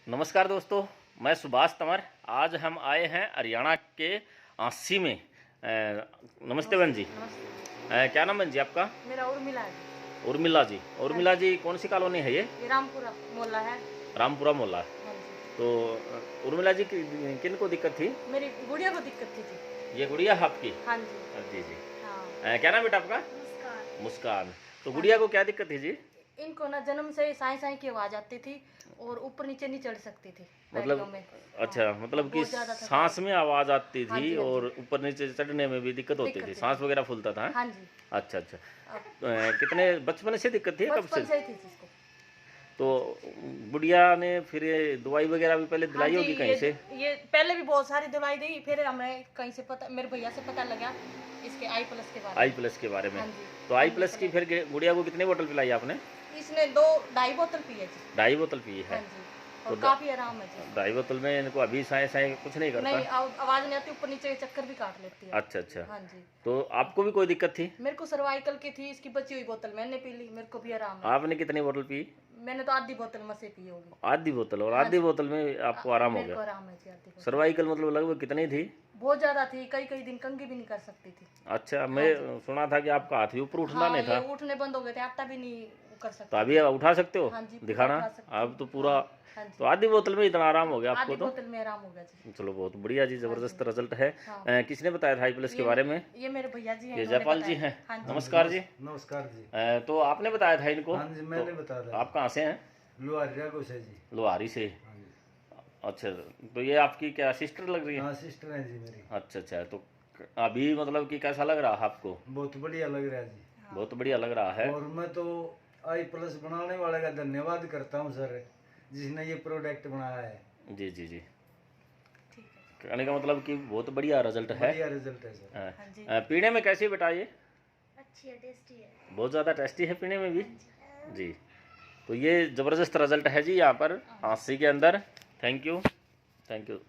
नमस्कार दोस्तों, मैं सुभाष तंवर। आज हम आए हैं हरियाणा के आसी में। नमस्ते बहन जी। नमस्ते। क्या नाम बहन जी आपका? मेरा उर्मिला है। उर्मिला जी। उर्मिला जी कौन सी कॉलोनी है ये? रामपुरा मोहल्ला है। रामपुरा मोहल्ला। हाँ जी। तो उर्मिला जी किन को दिक्कत थी? मेरी गुड़िया को दिक्कत थी। ये गुड़िया आपकी? हाँ जी। जी जी। हाँ। क्या नाम बेटा आपका? मुस्कान। मुस्कान। तो गुड़िया को क्या दिक्कत थी जी? इनको ना जन्म से साई साई की आवाज आती थी और ऊपर नीचे नहीं चढ़ सकती थी मतलब पैरों में। अच्छा, हाँ, मतलब कि बहुत ज्यादा था। सांस में आवाज आती हाँ थी जी, हाँ जी। और ऊपर नीचे चढ़ने में भी दिक्कत होती थी, दिक्कत थी। सांस वगैरह फूलता था। हाँ जी। अच्छा अच्छा। कितने बचपन से दिक्कत थी, कब बचपन से? से ही थी जिसको। तो गुड़िया ने फिर ये दवाई वगैरह भी पहले हाँ दिलाई जी, होगी कहीं से? ये पहले भी बहुत सारी दवाई दी, फिर हमें कहीं से पता, मेरे भैया से पता लगा इसके आई प्लस के बारे आई में। प्लस के बारे में। हाँ जी। तो आई प्लस की फिर गुड़िया को कितनी बोतल पिलाई आपने? इसने 2-2.5 बोतल पी है जी। 2.5 बोतल पी है। हाँ जी। और तो काफी आराम है जी। 2.5 बोतल में इनको अभी साए साए कुछ नहीं करता? नहीं, आवाज नहीं आती, ऊपर नीचे के चक्कर भी काट लेती है। अच्छा अच्छा। हाँ जी। तो आपको भी कोई दिक्कत थी? मेरे को सर्वाइकल की थी, इसकी बची हुई बोतल मैंने पी ली, मेरे को भी आराम है। आपने कितनी बोतल पी? मैंने तो आधी बोतल में से पी होगी। आधी बोतल? और हाँ आधी जी। बोतल में आपको आराम हो मेरे को गया? आराम है जी, आधी बोतल। सर्वाइकल मतलब लगभग कितनी थी? बहुत ज्यादा थी, कई कई दिन कंघी भी नहीं कर सकती थी। अच्छा, मैं सुना था कि आपका हाथ भी ऊपर उठना हाँ, नहीं था। ये उठने बंद हो गए थे, आटा भी नहीं कर तो सकती। अभी आप उठा सकते हो? हाँ जी, पूरा दिखाना। उठा सकती अब हूँ। तो पूरा। हाँ जी। तो आधी बोतल में इतना आराम हो गया आपको? आधी तो बोतल में आराम हो गया जी। चलो बहुत बढ़िया जी, जबरदस्त रिजल्ट है। हाँ। किसने बताया था आई प्लस के बारे में? ये मेरे भैया जी हैं, ये इन्होंने जयपाल जी बताया। हैं। हाँ जी। नमस्कार जी। नमस्कार जी। तो आपने बताया था इनको? हाँ जी, मैंने बताया था। आप कहाँ से हैं? लोहारिया को से जी। लोहारी से। हाँ जी। अच्छा, तो ये आपकी क्या सिस्टर लग रही है? हाँ, सिस्टर है जी मेरी। अच्छा अच्छा। तो अभी मतलब कि कैसा लग रहा है आपको? बहुत बढ़िया लग रहा है जी। बहुत बढ़िया लग रहा है। और मैं तो आई प्लस बनाने वाले का धन्यवाद करता हूँ सर, जिसने ये प्रोडक्ट बनाया है। जी जी जी। ठीक है। कहने का मतलब कि बहुत बढ़िया रिजल्ट है। बढ़िया रिजल्ट है सर। हाँ जी। पीने में कैसी बेटा ये? अच्छी है, टेस्टी है। बहुत ज़्यादा टेस्टी है पीने में भी। जी। तो ये ज़बरदस्त रिजल्ट है जी यहाँ पर आसी के अंदर। Thank you. Thank you.